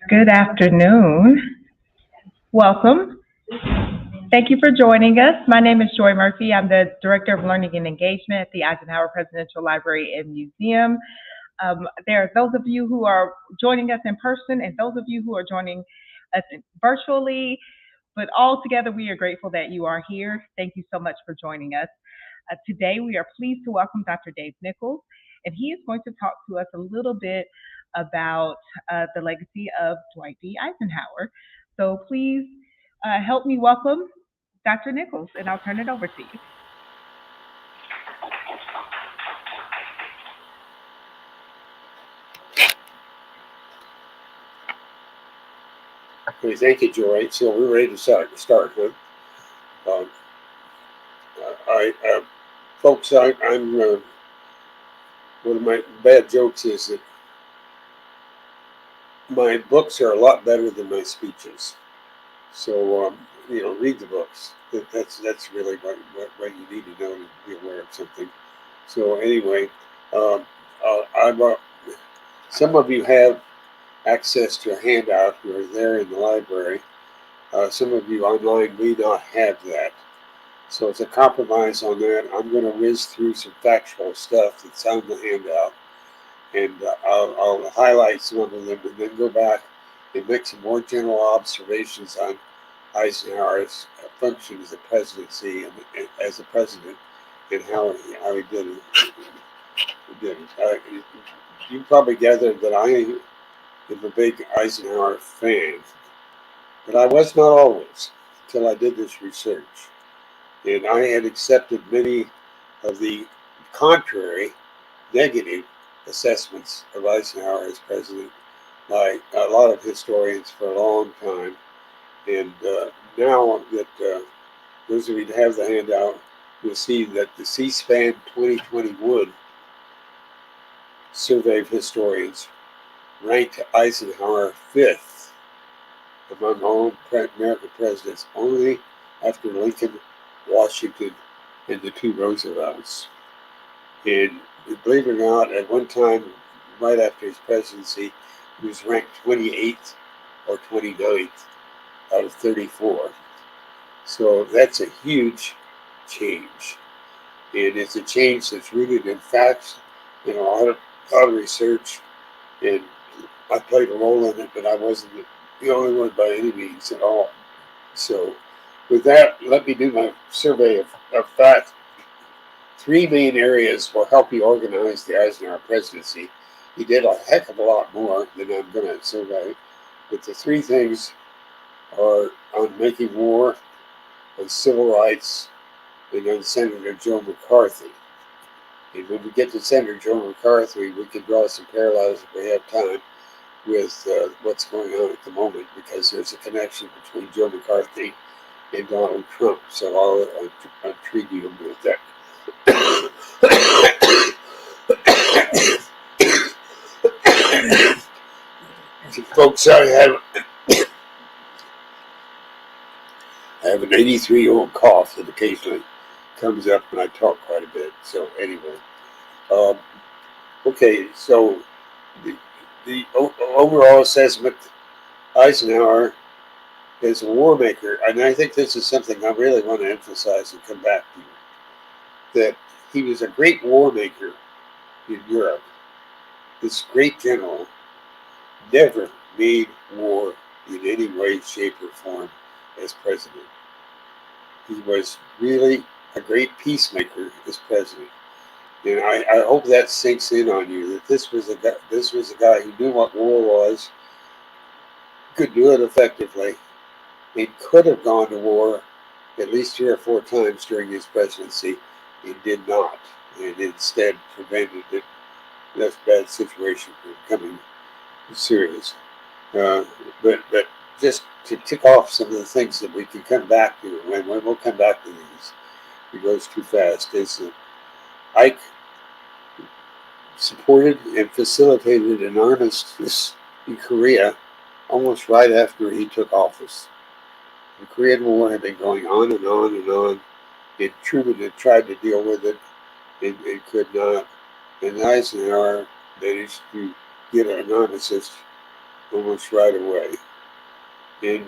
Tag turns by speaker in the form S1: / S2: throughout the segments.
S1: Good afternoon. Welcome. Thank you for joining us. My name is Joy Murphy. I'm the Director of Learning and Engagement at the Eisenhower Presidential Library and Museum. There are those of you who are joining us in person and those of you who are joining us virtually, but all together we are grateful that you are here. Thank you so much for joining us. Today we are pleased to welcome Dr. Dave Nichols, and he is going to talk to us a little bit about the legacy of Dwight D. Eisenhower. So please help me welcome Dr. Nichols, and I'll turn it over to you.
S2: Okay, thank you, Joy. So we're ready to start, huh? Um, folks, I'm one of my bad jokes is that my books are a lot better than my speeches. So read the books. That's really what you need to know to be aware of something. So anyway, some of you have access to a handout who are there in the library. Some of you online may not have that. So it's a compromise on that. I'm going to whiz through some factual stuff that's on the handout, and I'll highlight some of them and then go back and make some more general observations on Eisenhower's function as a presidency and as a president and how he did it. You probably gathered that I am a big Eisenhower fan, but I was not always until I did this research. And I had accepted many of the contrary, negative assessments of Eisenhower as president by a lot of historians for a long time. And now that those of you that have the handout, you'll see that the C-SPAN 2021 survey of historians ranked Eisenhower fifth among all American presidents, only after Lincoln, Washington, and the two Roosevelts. And believe it or not, at one time, right after his presidency, he was ranked 28th or 29th out of 34. So that's a huge change. And it's a change that's rooted in facts and a lot of research. And I played a role in it, but I wasn't the only one by any means at all. So with that, let me do my survey of facts. Three main areas will help you organize the Eisenhower presidency. He did a heck of a lot more than I'm going to survey, but the three things are on making war, on civil rights, and on Senator Joe McCarthy. And when we get to Senator Joe McCarthy, we can draw some parallels if we have time with what's going on at the moment, because there's a connection between Joe McCarthy and Donald Trump. So I'll treat you with that. Folks, I have an 83-year-old cough that occasionally comes up when I talk quite a bit. So anyway, okay. So the overall assessment, Eisenhower is a war maker, and I think this is something I really want to emphasize and come back to, that he was a great war maker in Europe. This great general never made war in any way, shape, or form as president. He was really a great peacemaker as president. And I hope that sinks in on you, that this was a guy who knew what war was, could do it effectively, and could have gone to war at least 3 or 4 times during his presidency, and did not, and instead prevented this bad situation from becoming serious. But just to tick off some of the things that we can come back to, when we'll come back to these, it goes too fast, is that Ike supported and facilitated an armistice in Korea almost right after he took office. The Korean War had been going on and on and on, and Truman had tried to deal with it and could not. And Eisenhower managed to get an armistice almost right away. And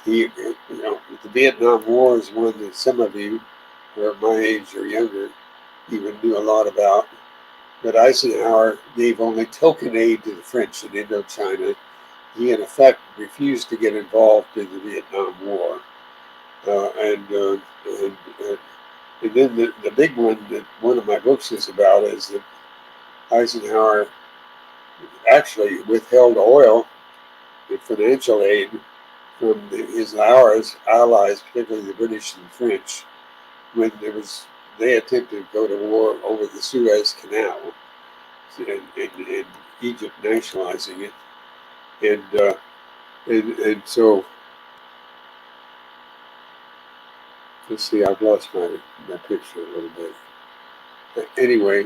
S2: he, the Vietnam War is one that some of you who are my age or younger even knew a lot about. But Eisenhower gave only token aid to the French in Indochina. He, in effect, refused to get involved in the Vietnam War. And then the big one that one of my books is about is that Eisenhower actually withheld oil and financial aid from his allies, particularly the British and French, when they attempted to go to war over the Suez Canal and Egypt nationalizing it. And so, let's see, I've lost my picture a little bit. Anyway,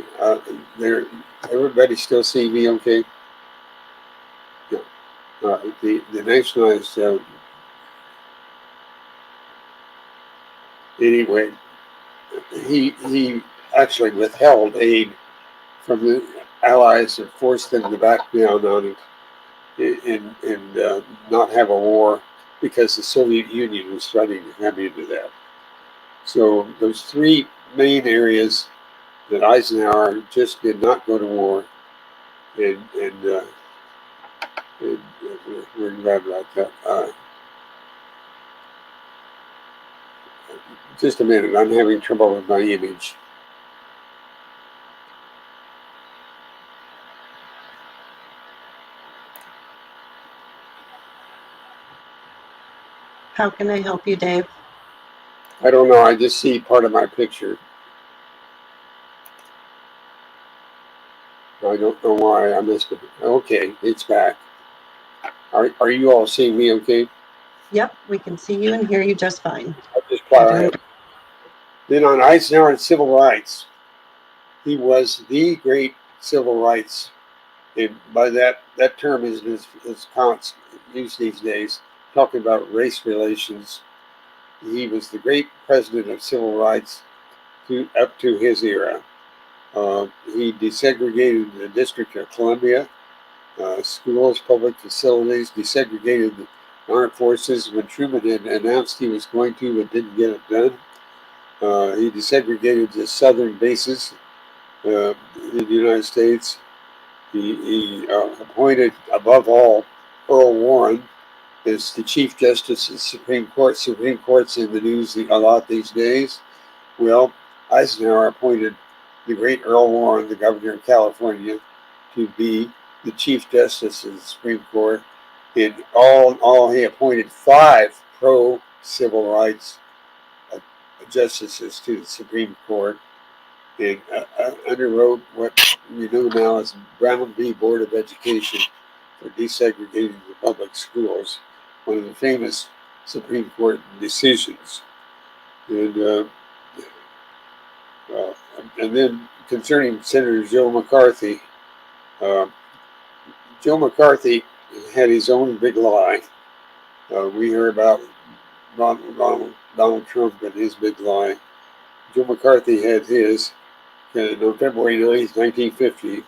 S2: everybody still see me okay? Yeah. The nationalized, anyway, he actually withheld aid from the Allies and forced them to back down on it and not have a war because the Soviet Union was starting to come into that. So those three main areas that Eisenhower just did not go to war, and we're glad about that. Just a minute, I'm having trouble with my image.
S3: How can I help you, Dave?
S2: I don't know, I just see part of my picture. I don't know why I missed it. Okay, it's back. Are you all seeing me okay?
S3: Yep, we can see you and hear you just fine.
S2: I'll just plow ahead. Then on Eisenhower and civil rights, he was the great civil rights, and by that term is used these days, talking about race relations. He was the great president of civil rights up to his era. He desegregated the District of Columbia, schools, public facilities, desegregated the armed forces when Truman had announced he was going to but didn't get it done. He desegregated the southern bases in the United States. He appointed, above all, Earl Warren as the Chief Justice of the Supreme Court. Supreme Court's in the news a lot these days. Well, Eisenhower appointed the great Earl Warren, the governor of California, to be the Chief Justice of the Supreme Court. In all, he appointed 5 pro-civil rights justices to the Supreme Court, and underwrote what we know now as Brown v. Board of Education for desegregating the public schools, one of the famous Supreme Court decisions. And then concerning Senator Joe McCarthy, Joe McCarthy had his own big lie. We heard about Donald Trump and his big lie. Joe McCarthy had his. On February 9th, 1950,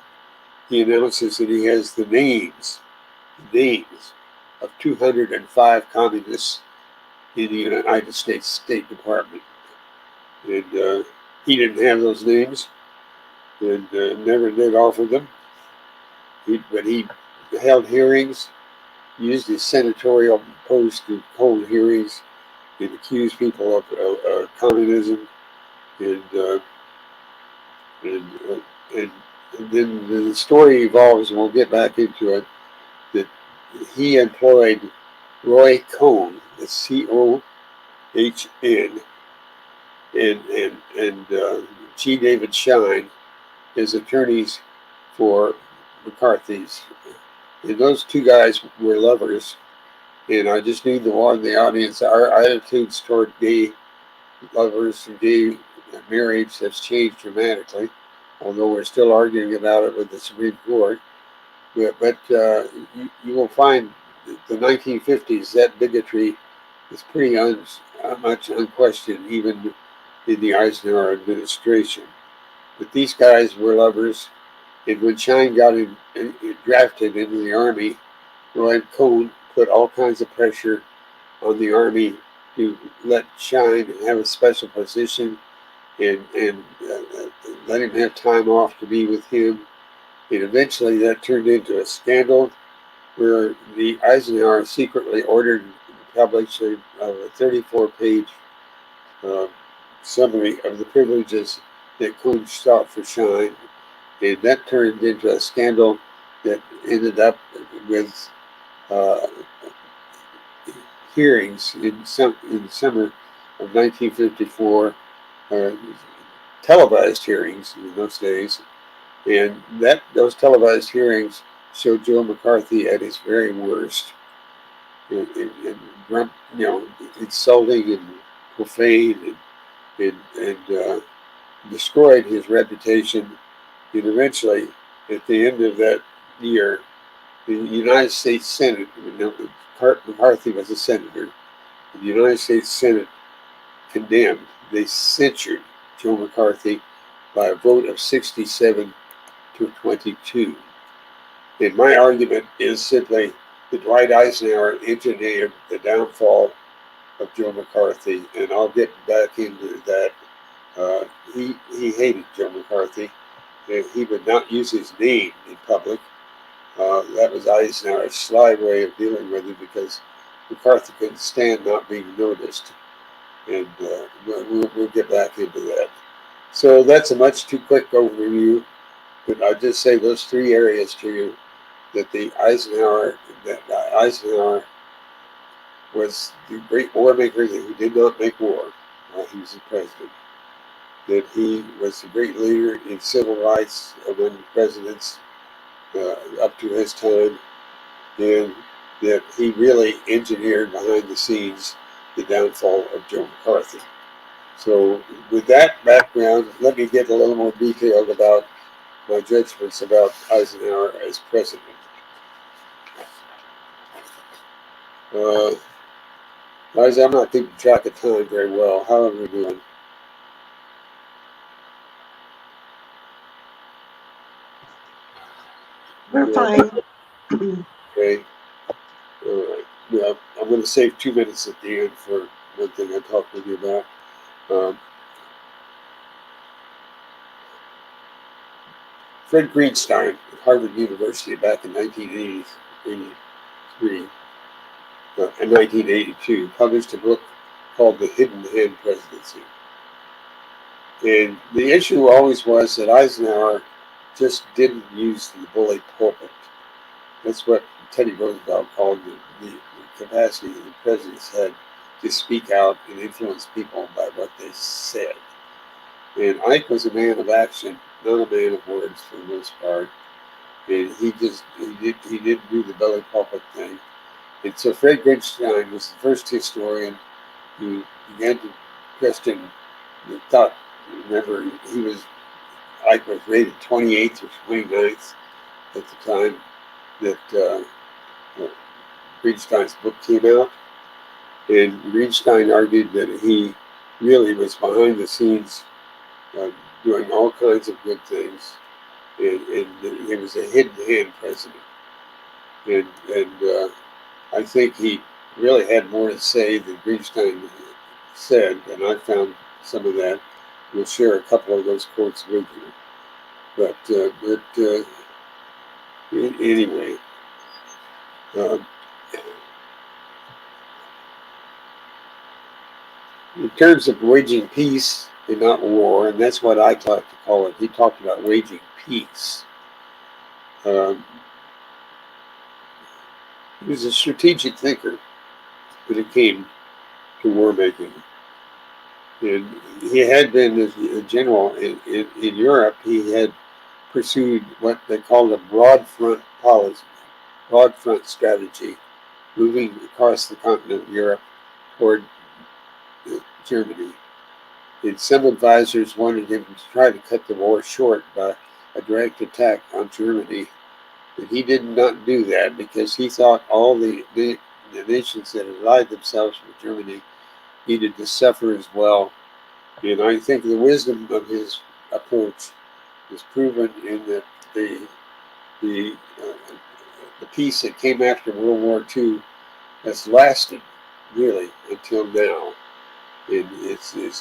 S2: he announces that he has the names of 205 communists in the United States State Department. And he didn't have those names and never did offer them. But he held hearings, used his senatorial post to hold hearings and accuse people of communism. And then the story evolves, and we'll get back into it, that he employed Roy Cohn, the Cohn, and G. David Shine as attorneys for McCarthy's. And those two guys were lovers. And I just need to warn the audience, our attitudes toward gay lovers and gay marriage has changed dramatically, although we're still arguing about it with the Supreme Court. But you will find the 1950s, that bigotry is pretty much unquestioned, even in the Eisenhower administration. But these guys were lovers, And when Schein got drafted into the Army, Roy Cohn put all kinds of pressure on the Army to let Schein have a special position and let him have time off to be with him. And eventually that turned into a scandal where the Eisenhower secretly ordered the publication of a 34-page summary of the privileges that Cohn sought for Schein. And that turned into a scandal that ended up with hearings in summer of 1954, televised hearings in those days, and those televised hearings showed Joe McCarthy at his very worst, and insulting and profane, and destroyed his reputation. And eventually, at the end of that year, the United States Senate, McCarthy was a senator, the United States Senate they censured Joe McCarthy by a vote of 67 to 22. And my argument is simply that Dwight Eisenhower engineered the downfall of Joe McCarthy, and I'll get back into that. He hated Joe McCarthy. He would not use his name in public. That was Eisenhower's sly way of dealing with him because McCarthy couldn't stand not being noticed. And we'll get back into that. So that's a much too quick overview, but I'll just say those three areas to you, that Eisenhower was the great war maker who did not make war while he was the president, that he was a great leader in civil rights among presidents up to his time, and that he really engineered behind the scenes the downfall of Joe McCarthy. So with that background, let me get a little more detailed about my judgments about Eisenhower as president. Guys, I'm not keeping track of time very well. How are we doing?
S3: We're fine.
S2: Okay. All right. Yeah, I'm going to save 2 minutes at the end for one thing I talked with you about. Fred Greenstein at Harvard University back in 1983 and 1982 published a book called The Hidden Hand Presidency. And the issue always was that Eisenhower just didn't use the bully pulpit. That's what Teddy Roosevelt called the capacity that the presidents had to speak out and influence people by what they said. And Ike was a man of action, not a man of words for the most part. And he didn't do the belly pulpit thing. And so Fred Greenstein was the first historian who began to question the thought. Remember, Ike was rated 28th or 29th at the time that Greenstein's book came out. And Greenstein argued that he really was behind the scenes doing all kinds of good things, and he was a hidden hand president. And I think he really had more to say than Greenstein said, and I found some of that. We'll share a couple of those quotes with you. But anyway, in terms of waging peace and not war, and that's what I like to call it. He talked about waging peace. He was a strategic thinker when it came to war making. And he had been a general in Europe. He had pursued what they called a broad front policy, broad front strategy, moving across the continent of Europe toward Germany. And some advisors wanted him to try to cut the war short by a direct attack on Germany. But he did not do that because he thought all the nations that allied themselves with Germany needed to suffer as well. And I think the wisdom of his approach was proven in that the peace that came after World War II has lasted really until now. And it's an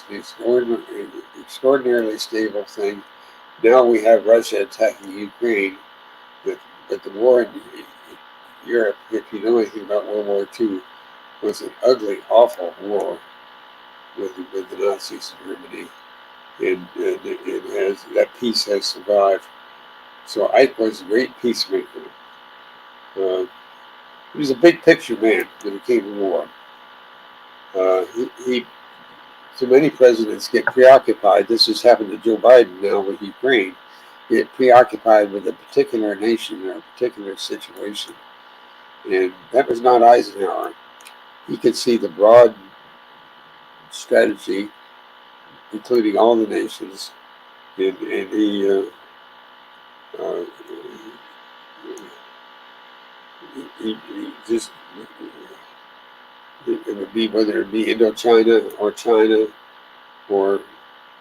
S2: extraordinarily stable thing. Now we have Russia attacking Ukraine, but the war in Europe, if you know anything about World War II, was an ugly, awful war with the Nazis in Germany, and it has, that peace has survived. So Ike was a great peacemaker. He was a big picture man when it came to war. So many presidents get preoccupied. This has happened to Joe Biden now with Ukraine. Get preoccupied with a particular nation or a particular situation. And that was not Eisenhower. He could see the broad strategy, including all the nations, and he just, it would be whether it be Indochina or China or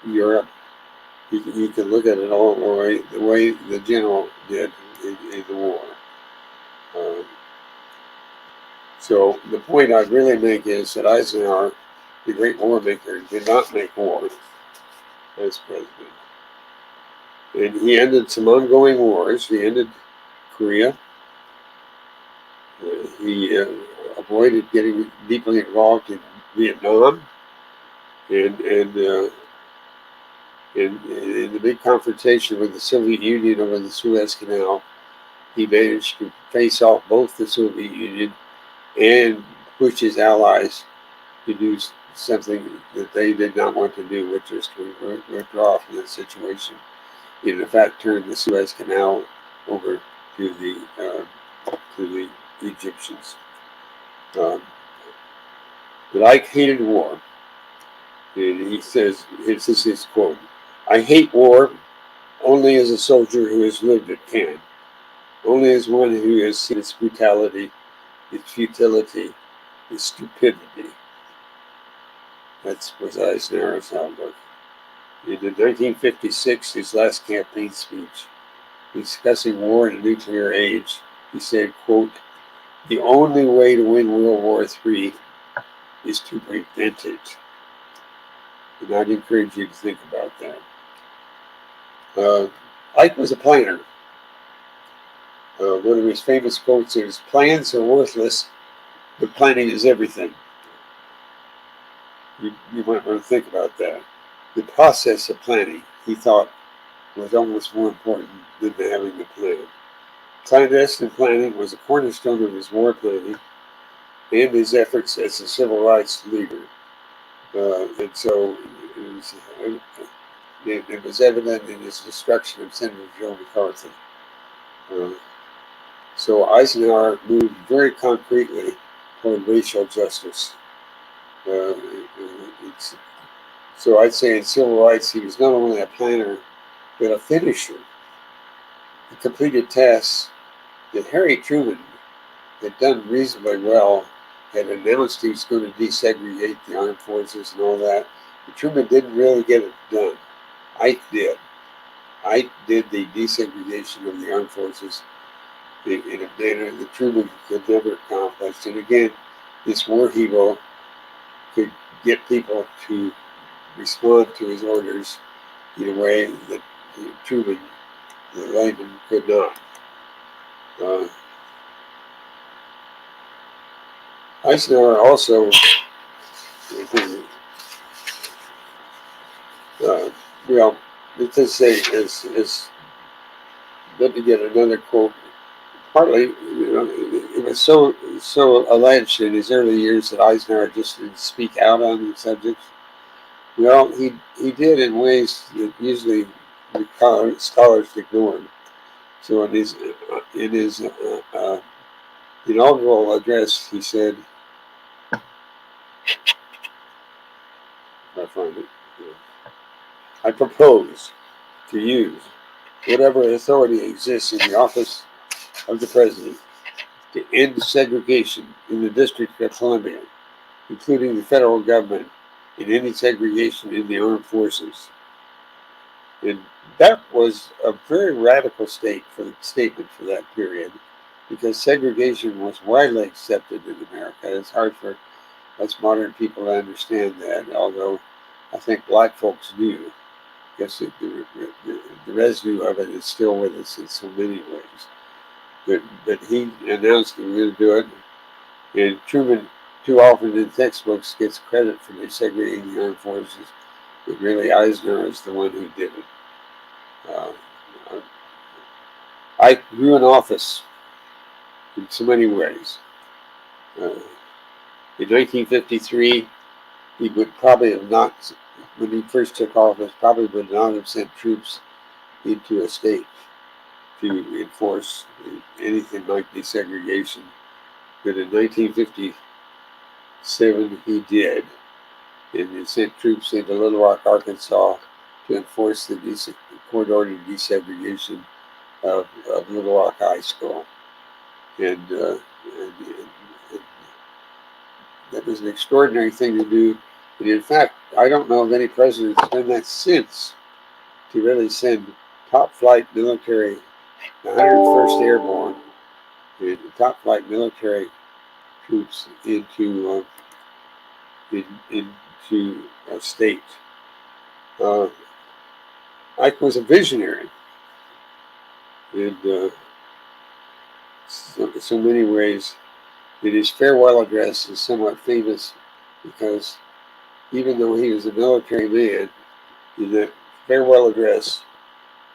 S2: Europe, he could look at it all the way the general did in the war. So the point I'd really make is that Eisenhower, the great war maker, did not make war as president. And he ended some ongoing wars. He ended Korea. He avoided getting deeply involved in Vietnam. And in the big confrontation with the Soviet Union over the Suez Canal, he managed to face off both the Soviet Union and push his allies to do something that they did not want to do, which was to withdraw from the situation. He, in fact, turned the Suez Canal over to the Egyptians. But Ike hated war. And he says, this is his quote, "I hate war only as a soldier who has lived it can, only as one who has seen its brutality, its futility, its stupidity." That was Eisenhower's outlook. In 1956, his last campaign speech, discussing war in a nuclear age, he said, quote, "The only way to win World War III is to prevent it." And I'd encourage you to think about that. Ike was a planner. One of his famous quotes is, "Plans are worthless, but planning is everything." You might want to think about that. The process of planning, he thought, was almost more important than having the plan. Clandestine planning was a cornerstone of his war planning and his efforts as a civil rights leader. And so it was evident in his destruction of Senator Joe McCarthy. So Eisenhower moved very concretely toward racial justice. So I'd say in civil rights, he was not only a planner, but a finisher. He completed tasks that Harry Truman had done reasonably well, had announced he was going to desegregate the armed forces and all that. But Truman didn't really get it done. Ike did. Ike did the desegregation of the armed forces in a manner that Truman could never accomplish. And again, this war hero could get people to respond to his orders in a way that Truman, the layman, could not. Eisenhower also, well, let's just say, let me get another quote. Partly, it was so alleged in his early years that Eisenhower just didn't speak out on the subject. Well, he did in ways that usually the scholars ignored. So in his inaugural address, he said, I find it, "I propose to use whatever authority exists in the office of the president to end segregation in the District of Columbia, including the federal government, and any segregation in the armed forces." And that was a very radical statement for that period, because segregation was widely accepted in America. It's hard for us modern people to understand that, although I think black folks do. I guess the residue of it is still with us in so many ways. But he announced he was going to do it, and Truman, too often in textbooks, gets credit for desegregating the armed forces, but really Eisenhower is the one who did it. Uh, Ike grew in office in so many ways. In 1953, he would probably have not, when he first took office, probably would not have sent troops into a state to enforce anything like desegregation. But in 1957, he did. And he sent troops into Little Rock, Arkansas to enforce the court-ordered desegregation of Little Rock High School. And that was an extraordinary thing to do. And in fact, I don't know of any president that's done that since, to really send top flight military, the 101st Airborne, and top flight military troops into a state. Ike was a visionary in so many ways. And his farewell address is somewhat famous because even though he was a military man, in that farewell address,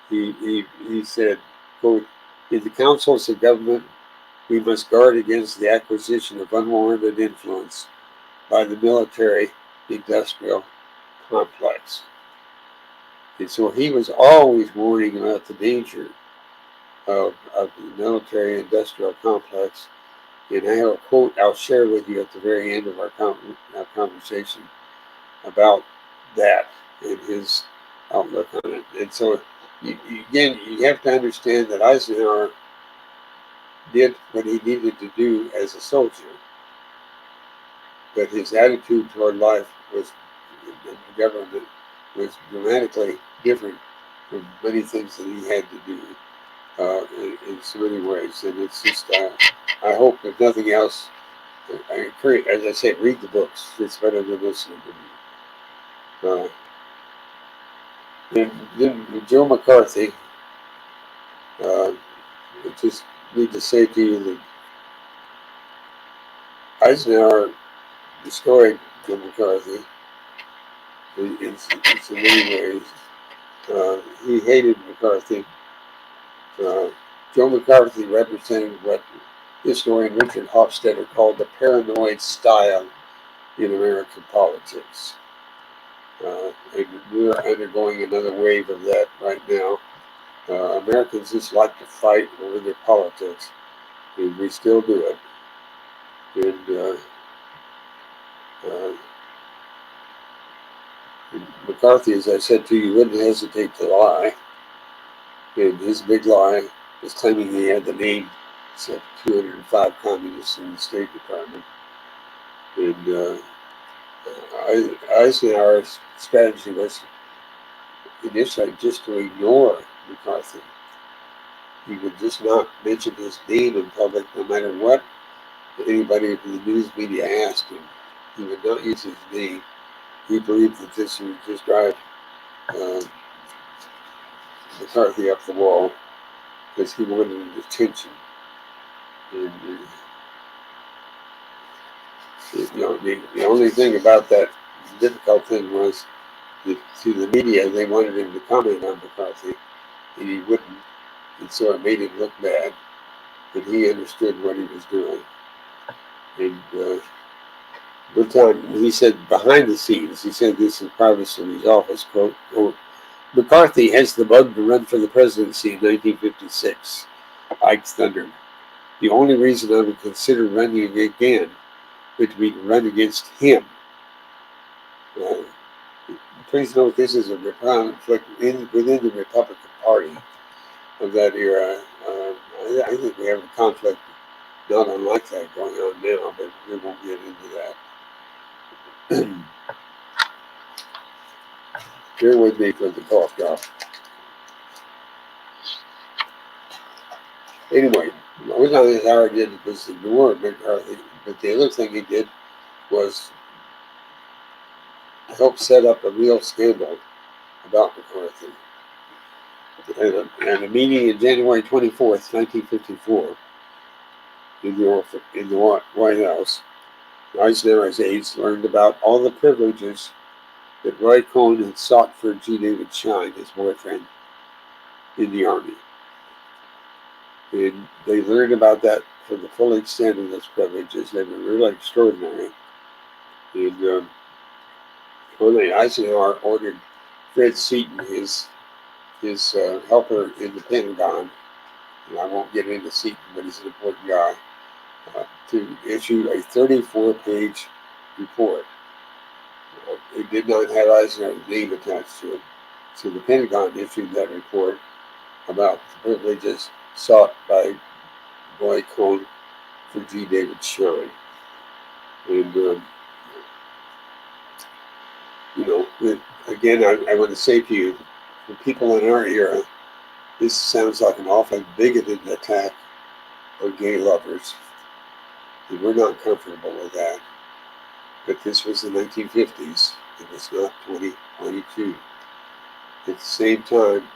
S2: he said, quote, "In the councils of government, we must guard against the acquisition of unwarranted influence by the military-industrial complex." And so he was always warning about the danger of the military-industrial complex. And I have a quote I'll share with you at the very end of our conversation about that and his outlook on it. And so, again, you have to understand that Eisenhower did what he needed to do as a soldier, but his attitude toward life was, and the government, was dramatically different from many things that he had to do in so many ways. And it's just, I hope, if nothing else, I encourage, as I say, read the books. It's better than listening to me. Then Joe McCarthy, I just need to say to you that Eisenhower destroyed Joe McCarthy in so many ways. He hated McCarthy. Joe McCarthy represented what historian Richard Hofstadter called the paranoid style in American politics. And we're undergoing another wave of that right now. Americans just like to fight over their politics, and we still do it. And McCarthy, as I said to you, wouldn't hesitate to lie. And his big lie was claiming he had the names of 205 communists in the State Department. And Eisenhower's strategy was initially just to ignore McCarthy. He would just not mention his name in public, no matter what anybody from the news media asked him. He would not use his name. He believed that this would just drive McCarthy up the wall because he wanted attention. And the only thing about that difficult thing was that to the media they wanted him to comment on McCarthy, and he wouldn't, and so it made him look bad. But he understood what he was doing. And one time he said behind the scenes, he said this in privacy in his office, quote, "McCarthy has the bug to run for the presidency in 1956. Ike thundered. The only reason I would consider running again would be to run against him." Please note this is a conflict within the Republican Party of that era. I think we have a conflict not unlike that going on now, but we won't get into that. Bear with me for the cough drop. Anyway, what Eisenhower did was ignore McCarthy, but the other thing he did was help set up a real scandal about McCarthy. At a meeting on January 24th, 1954, in the White House, Eisenhower's aides learned about all the privileges that Roy Cohn had sought for G. David Shine, his boyfriend, in the Army. And they learned about that for the full extent of those privileges. They were really extraordinary. And finally, Eisenhower ordered Fred Seaton, his helper in the Pentagon, and I won't get into Seaton, but he's an important guy, to issue a 34-page report. It did not have Eisenhower's name attached to it, so the Pentagon issued that report about the privileges sought by Roy Cohn for G. David Shine. And, again, I want to say to you, for people in our era, this sounds like an awfully bigoted attack on gay lovers. And we're not comfortable with that. But this was the 1950s. It was not 2022. At the same time,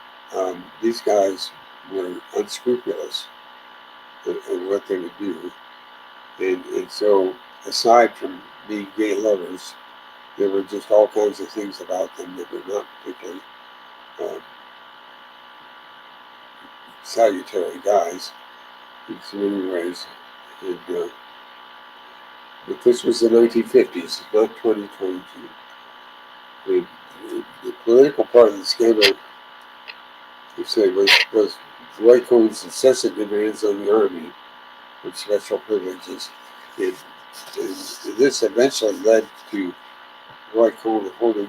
S2: these guys were unscrupulous in what they would do. And so, aside from being gay lovers, there were just all kinds of things about them that were not particularly salutary guys in so many ways. And, but this was the 1950s, not 2022. The political part of the scandal, you say, was Roy Cohn's incessant demands on the Army with special privileges. And this eventually led to Roy Cohn holding,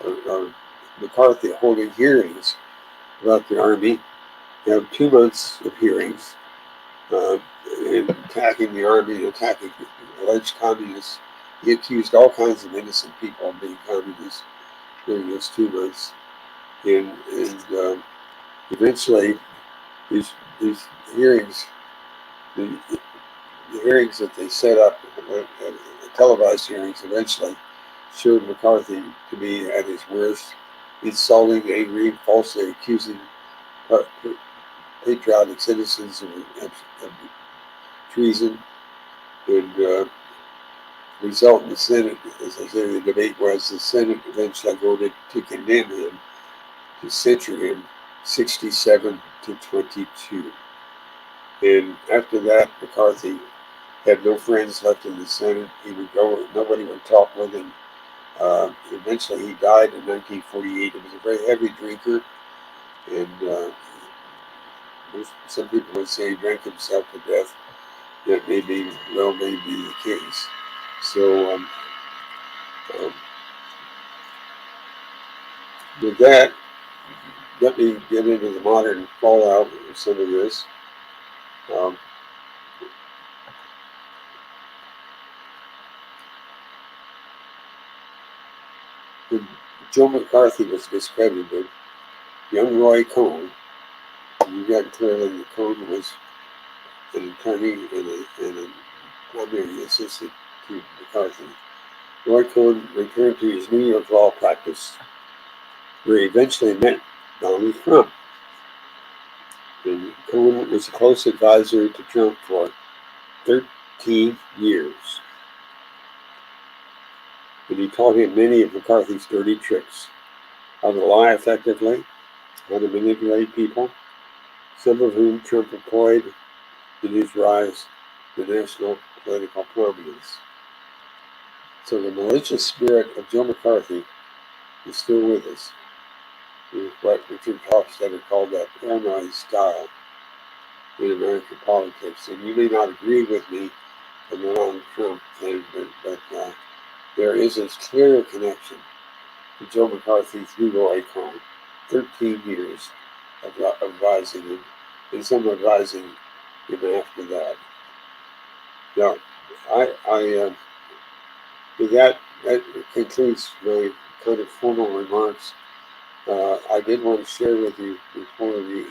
S2: or McCarthy holding hearings about the Army. You have 2 months of hearings, and attacking the Army, attacking alleged communists. He accused all kinds of innocent people of being communists during those 2 months. And eventually, these hearings, the hearings that they set up, televised hearings, eventually showed McCarthy to be at his worst, insulting, angry, falsely accusing patriotic citizens of treason. And the result in the Senate, as I said, the debate was the Senate eventually voted to condemn him, to censure him, 67 to 22. And after that, McCarthy had no friends left in the Senate. He would go, nobody would talk with him. Eventually, he died in 1948. He was a very heavy drinker, and some people would say he drank himself to death. That may be the case. So, with that, let me get into the modern fallout of some of this. When Joe McCarthy was discredited, young Roy Cohn, you got clearly that Cohn was an attorney and a primary assistant to McCarthy. Roy Cohn returned to his New York law practice, where he eventually met Donald Trump. And Cohn was a close advisor to Trump for 13 years. And he taught him many of McCarthy's dirty tricks: how to lie effectively, how to manipulate people, some of whom Trump employed in his rise to national political prominence. So the malicious spirit of Joe McCarthy is still with us. It is what Richard Hofstadter called that paranoid style in American politics. And you may not agree with me on the Donald Trump thing, but there is a clear connection to Joe McCarthy through Roy Cohn. 13 years of advising him, and some advising him after that. Now, with that concludes my kind of formal remarks. I did want to share with you before we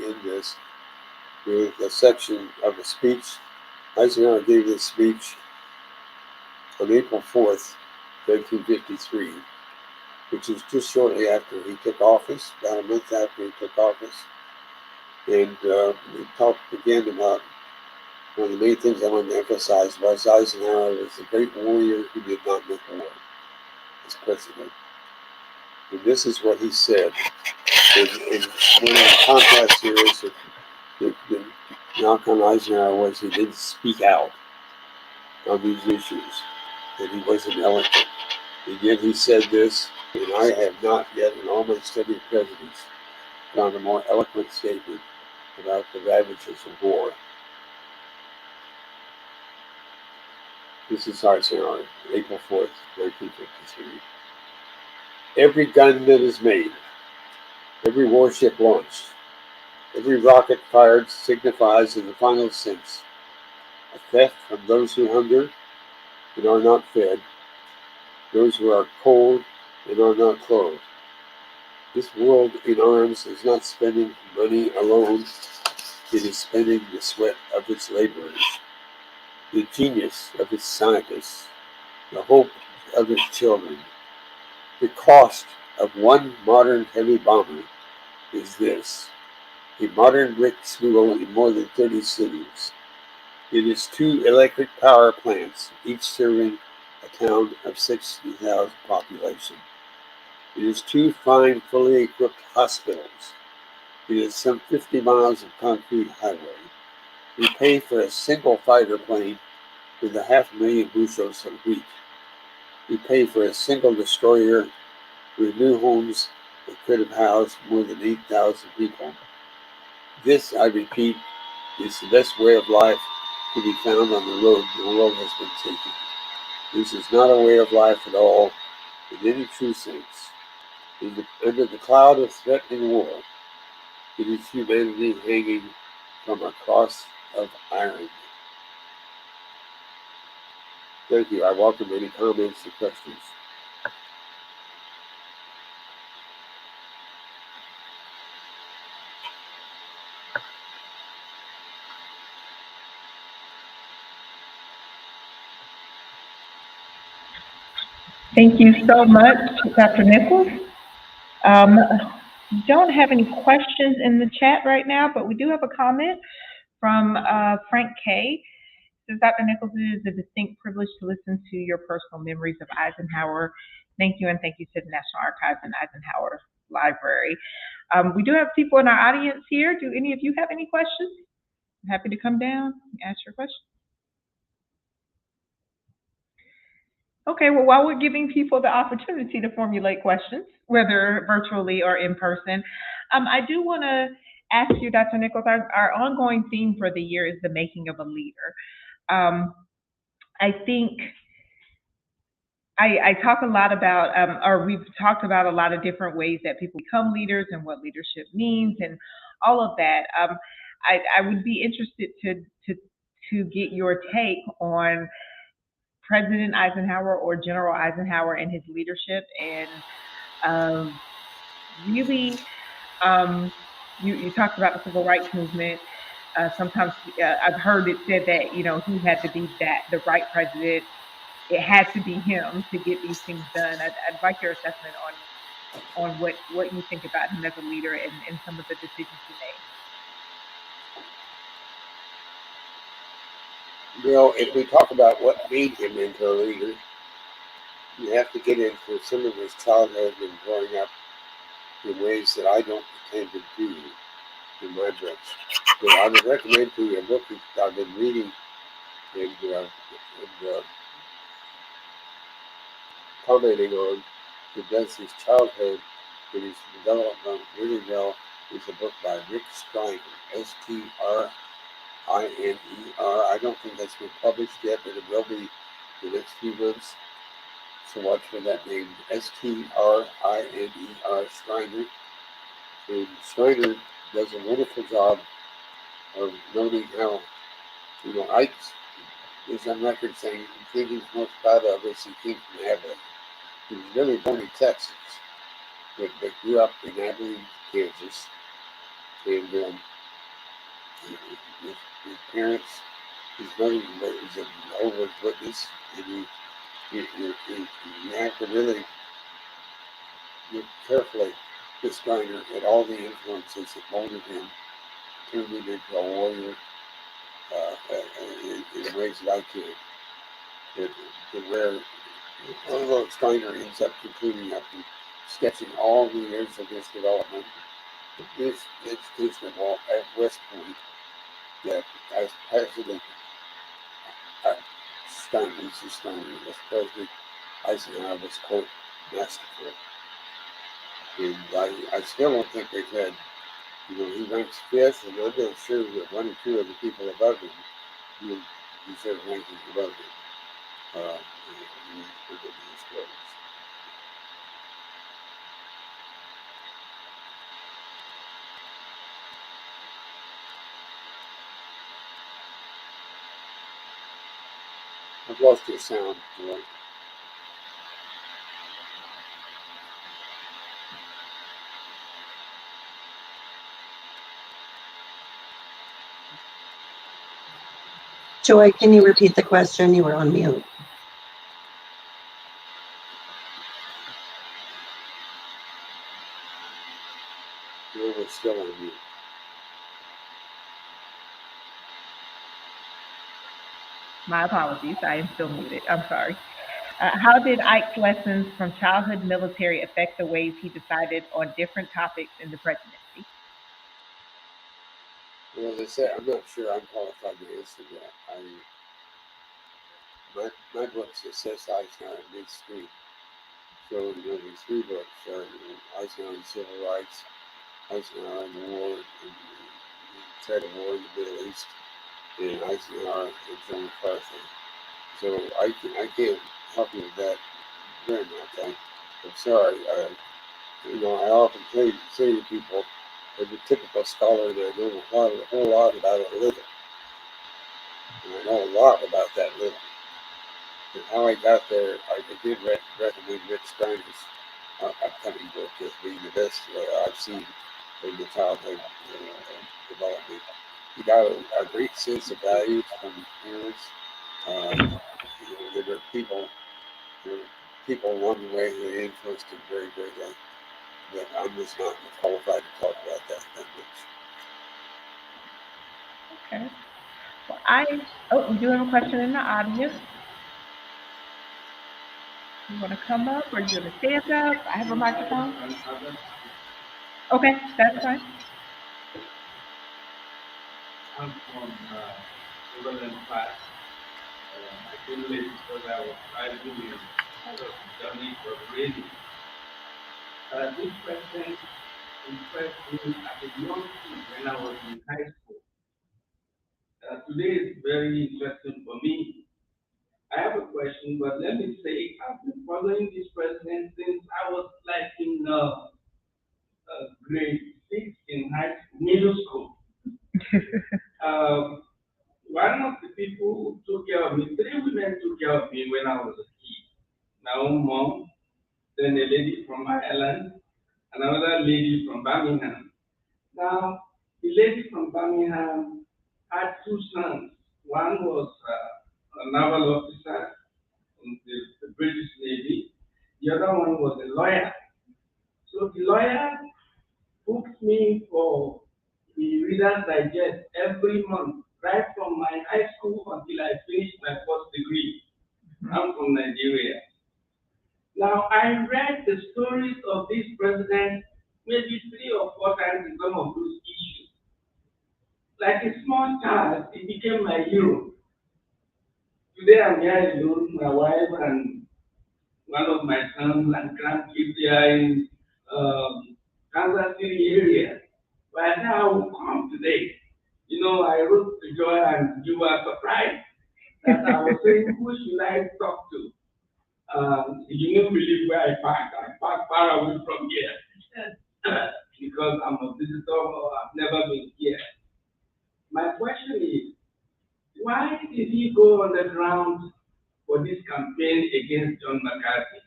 S2: end this with a section of a speech. Eisenhower gave this speech on April 4th, 1953, which is just shortly after he took office, about a month after he took office. And we talked again about one of the main things I wanted to emphasize was Eisenhower was a great warrior who did not make war as president. And this is what he said. And one of the contrasts here is that the knock on Eisenhower was he didn't speak out on these issues, that he wasn't eloquent. And yet he said this, and I have not yet in all my study of presidents found a more eloquent statement about the ravages of war. This is Eisenhower, April 4th, 1953. Every gun that is made, every warship launched, every rocket fired signifies in the final sense a theft from those who hunger and are not fed, those who are cold and are not clothed. This world in arms is not spending money alone, it is spending the sweat of its laborers, the genius of its scientists, the hope of its children. The cost of one modern heavy bomber is this: a modern brick school in more than 30 cities. It is 2 electric power plants, each serving a town of 60,000 population. It is 2 fine, fully equipped hospitals. It is some 50 miles of concrete highway. We pay for a single fighter plane with 500,000 bushels of wheat. We pay for a single destroyer with new homes that could have housed more than 8,000 people. This, I repeat, is the best way of life to be found on the road the world has been taking. This is not a way of life at all, in any true sense. Under the cloud of threatening war, it is humanity hanging from a cross of iron. Thank you. I welcome any comments or questions.
S1: Thank you so much, Dr. Nichols. We don't have any questions in the chat right now, but we do have a comment from Frank K. Says, Dr. Nichols, it is a distinct privilege to listen to your personal memories of Eisenhower. Thank you, and thank you to the National Archives and Eisenhower Library. We do have people in our audience here. Do any of you have any questions? I'm happy to come down and ask your question. Okay, well, while we're giving people the opportunity to formulate questions, whether virtually or in person, I do want to ask you, Dr. Nichols, our ongoing theme for the year is the making of a leader. I think I talk a lot about, or we've talked about a lot of different ways that people become leaders and what leadership means and all of that. I would be interested to get your take on President Eisenhower or General Eisenhower and his leadership, and really, you talked about the civil rights movement. Sometimes I've heard it said that he had to be the right president. It had to be him to get these things done. I'd like your assessment on what you think about him as a leader and some of the decisions he made.
S2: Well, if we talk about what made him into a leader, you have to get into some of his childhood and growing up in ways that I don't pretend to do in my books. So I would recommend to you a book that I've been reading and commenting on that does his childhood and his development really well. Is a book by Rick Striner, Striner. I don't think that's been published yet, but it will be the next few months. So watch for that name, Striner, Striner. And Striner does a wonderful job of noting how, Ike is on record saying the thing he's most proud of is he came from Abilene. He was really born in Texas, but grew up in Abilene, Kansas. And his parents, his mother was a Jehovah's Witness, and you have to really look carefully this Steiner at all the influences that molded him, turned him into a warrior in ways that I can. Where although Steiner ends up concluding up and sketching all the years of his development, his education at West Point, that as President Steiner, as President Eisenhower was, quote, masterful. And I still don't think they've had, he ranks fifth, and I'm not sure that one or two of the people above him would deserve ranking above him. I've lost your sound, Dwight.
S3: Joy, can you repeat the question? You were on mute.
S2: You were still on mute.
S1: My apologies, I am still muted. I'm sorry. How did Ike's lessons from childhood military affect the ways he decided on different topics in the presidency?
S2: Well, as I said, I'm not sure I'm qualified to answer that. My books assess Eisenhower midstream. So there's three books: Eisenhower and Civil Rights, Eisenhower and the War, and the threat of war in the Middle East, and Eisenhower and Joe McCarthy. So I can't help you with that very much. I'm sorry. I often say to people, as a typical scholar, that I know a whole lot about a little. And I know a lot about that little. And how I got there, I did recommend Rick Steiner's upcoming book as being the best I've seen in the childhood development. He got a great sense of values from his parents. There were people along the way who influenced him very greatly. But I'm just not qualified to talk about that much.
S1: Okay. Well, we do have a question in the audience. You want to come up or you want to stand up? I have a microphone. Okay, that's fine.
S4: I'm from Northern class. I came late because I was driving in journey for reading. This president impressed me as a young kid when I was in high school. Today is very interesting for me. I have a question, but let me say I've been following this president since I was like in grade 6 in middle school. One of the people who took care of me, 3 women took care of me when I was a kid. My own mom, then a lady from Ireland, and another lady from Birmingham. Now, the lady from Birmingham had 2 sons. One was a naval officer in the British Navy. The other one was a lawyer. So the lawyer booked me for the Reader's Digest every month, right from my high school until I finished my first degree. I'm from Nigeria. Now, I read the stories of this president maybe 3 or 4 times in some of those issues. Like a small child, he became my hero. Today, I'm here alone, my wife and one of my sons and grandkids here in Kansas City area. But I said I will come today. I wrote to Joy and you were surprised that I was saying, who should I talk to? You won't believe where I park. I park far away from here because I'm a visitor or I've never been here. My question is, why did he go on the ground for this campaign against John McCarthy?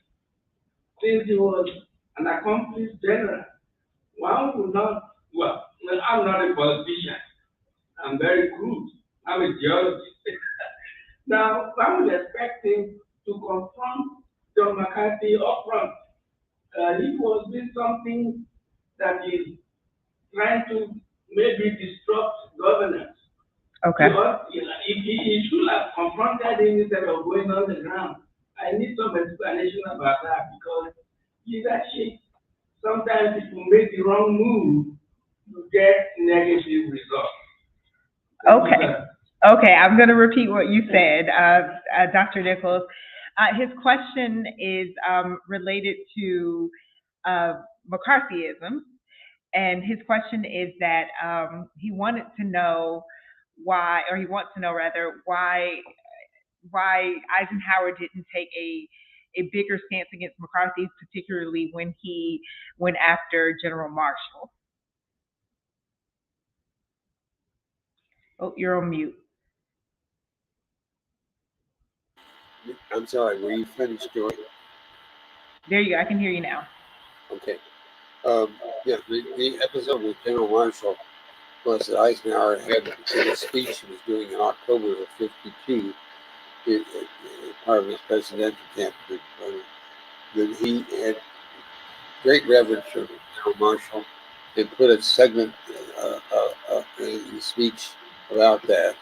S4: Since he was an accomplished general, one would not, I'm not a politician. I'm very crude. I'm a geologist. Now, I would expect him to confront Joe McCarthy up front. He was doing something that is trying to maybe disrupt governance.
S1: Okay.
S4: Because he should have confronted him instead of going on the ground. I need some explanation about that because leadership, sometimes if you make the wrong move, you get negative results.
S1: Okay. Okay, I'm going to repeat what you said, Dr. Nichols. His question is related to McCarthyism, and his question is that he wanted to know why, or he wants to know rather, why Eisenhower didn't take a bigger stance against McCarthy, particularly when he went after General Marshall. Oh, you're on mute.
S2: I'm sorry, were you finished, Joy?
S1: There you go. I can hear you now.
S2: Okay. Yeah, the episode with General Marshall was that Eisenhower had in a speech he was doing in October of '52, part of his presidential campaign, that he had great reverence for General Marshall and put a segment in the speech about that.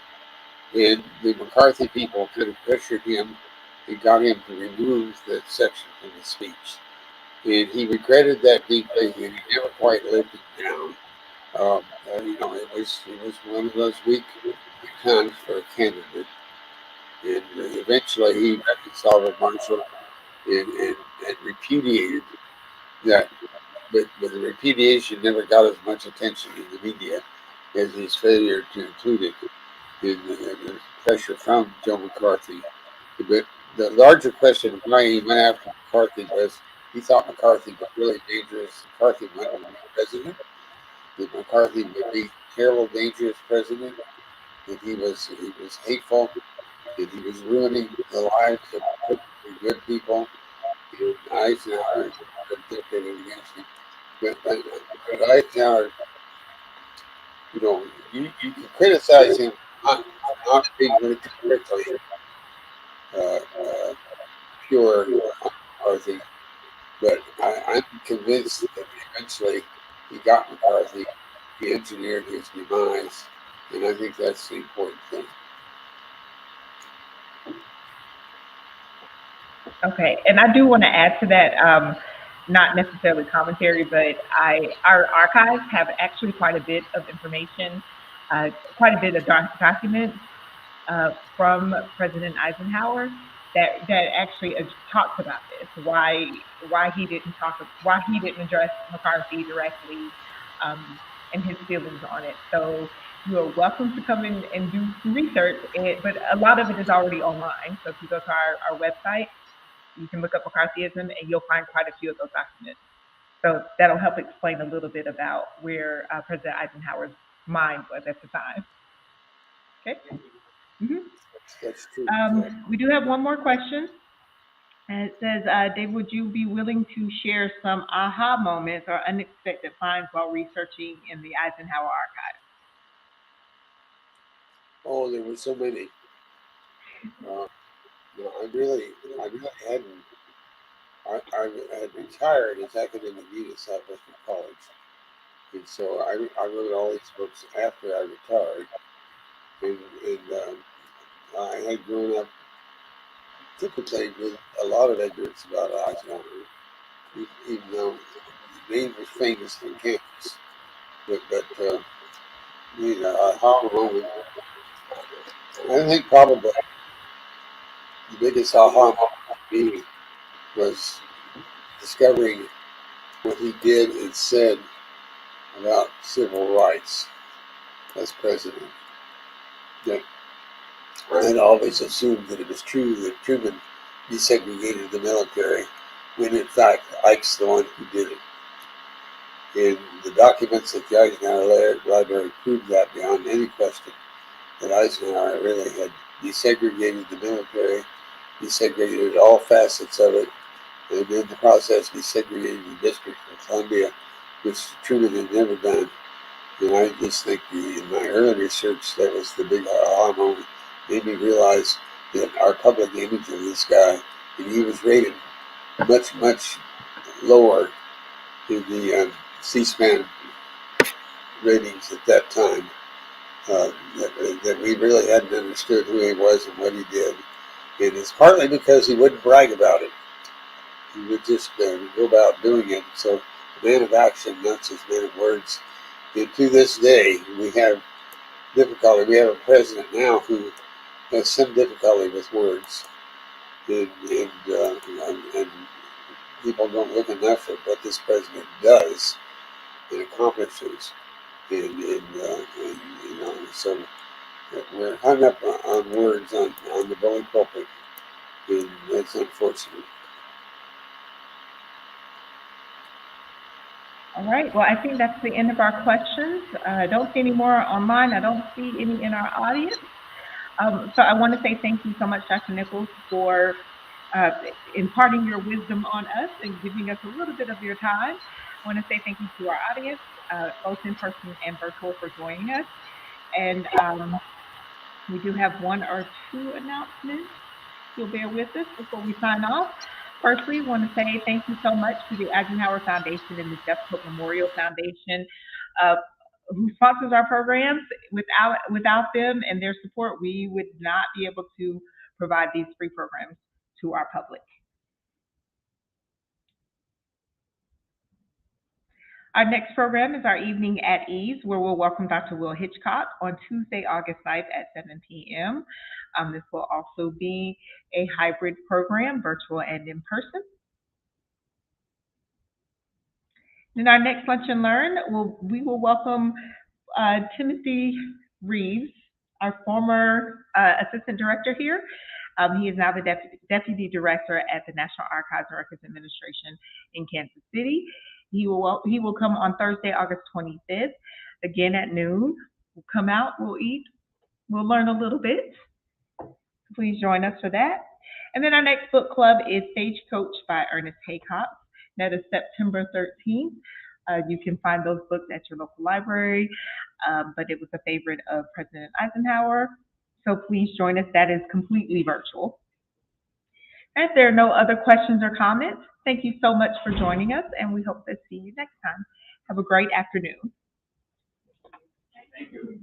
S2: And the McCarthy people kind of pressured him and got him to remove that section from the speech. And he regretted that deeply, and he never quite lived it down. It was one of those weak times for a candidate. And eventually he reconciled with Marshall and repudiated that. But the repudiation never got as much attention in the media as his failure to include it in the pressure from Joe McCarthy. But the larger question of why he went after McCarthy was he thought McCarthy was really dangerous. McCarthy might be president. That McCarthy would be a terrible, dangerous president. That he was hateful. That he was ruining the lives of perfectly good people. And Eisenhower dictated against him. But Eisenhower, you can criticize him not being really strictly pure McCarthy, but I'm convinced that eventually he got McCarthy, he engineered his demise, and I think that's the important thing.
S1: Okay, and I do want to add to that, not necessarily commentary, but our archives have actually quite a bit of information, quite a bit of documents from President Eisenhower that actually talks about this, why he didn't address McCarthy directly, and his feelings on it. So you are welcome to come in and do some research, but a lot of it is already online. So if you go to our website, you can look up McCarthyism and you'll find quite a few of those documents. So that'll help explain a little bit about where President Eisenhower's mind was at the time. Okay. Mm-hmm.
S2: That's true.
S1: We do have one more question. And it says, Dave, would you be willing to share some aha moments or unexpected finds while researching in the Eisenhower archive?
S2: Oh, there were so many. I really hadn't. I had retired as academic dean at Southwestern College, and so I wrote all these books after I retired, and I had grown up typically with a lot of ignorance about Eisenhower, even though his name was famous on campus. But aha moment, I think probably the biggest aha moment for me was discovering what he did and said about civil rights as president. That I had always assumed that it was true that Truman desegregated the military, when in fact Ike's the one who did it. And the documents at the Eisenhower Library proved that beyond any question, that Eisenhower really had desegregated the military, desegregated all facets of it, and in the process desegregated the District of Columbia, which Truman had never done. And I just think in my early research, that was the big aha moment. Made me realize that our public image of this guy, and he was rated much, much lower in the C-SPAN ratings at that time. That we really hadn't understood who he was and what he did. And it's partly because he wouldn't brag about it. He would just go about doing it. So, a man of action, not just a man of words. And to this day, we have difficulty. We have a president now who has some difficulty with words. And people don't look enough at what this president does and accomplishes. So we're hung up on words on the bully pulpit, and that's unfortunate.
S1: All right, well, I think that's the end of our questions. I don't see any more online. I don't see any in our audience. So I want to say thank you so much, Dr. Nichols, for imparting your wisdom on us and giving us a little bit of your time. I want to say thank you to our audience, both in person and virtual, for joining us. And we do have one or two announcements. You'll bear with us before we sign off. Firstly, I want to say thank you so much to the Eisenhower Foundation and the Jeffcoat Memorial Foundation, who sponsors our programs. Without them and their support, we would not be able to provide these free programs to our public. Our next program is our Evening at Ease, where we'll welcome Dr. Will Hitchcock on Tuesday, August 9th at 7 p.m. This will also be a hybrid program, virtual and in person. In our next Lunch and Learn, we will welcome Timothy Reeves, our former assistant director here. He is now the deputy director at the National Archives and Records Administration in Kansas City. He will come on Thursday, August 25th, again at noon. We'll come out, we'll eat, we'll learn a little bit. Please join us for that. And then our next book club is Stagecoach by Ernest Haycock. That is September 13th. You can find those books at your local library, but it was a favorite of President Eisenhower. So please join us. That is completely virtual. If there are no other questions or comments, thank you so much for joining us, and we hope to see you next time. Have a great afternoon.
S4: Thank you.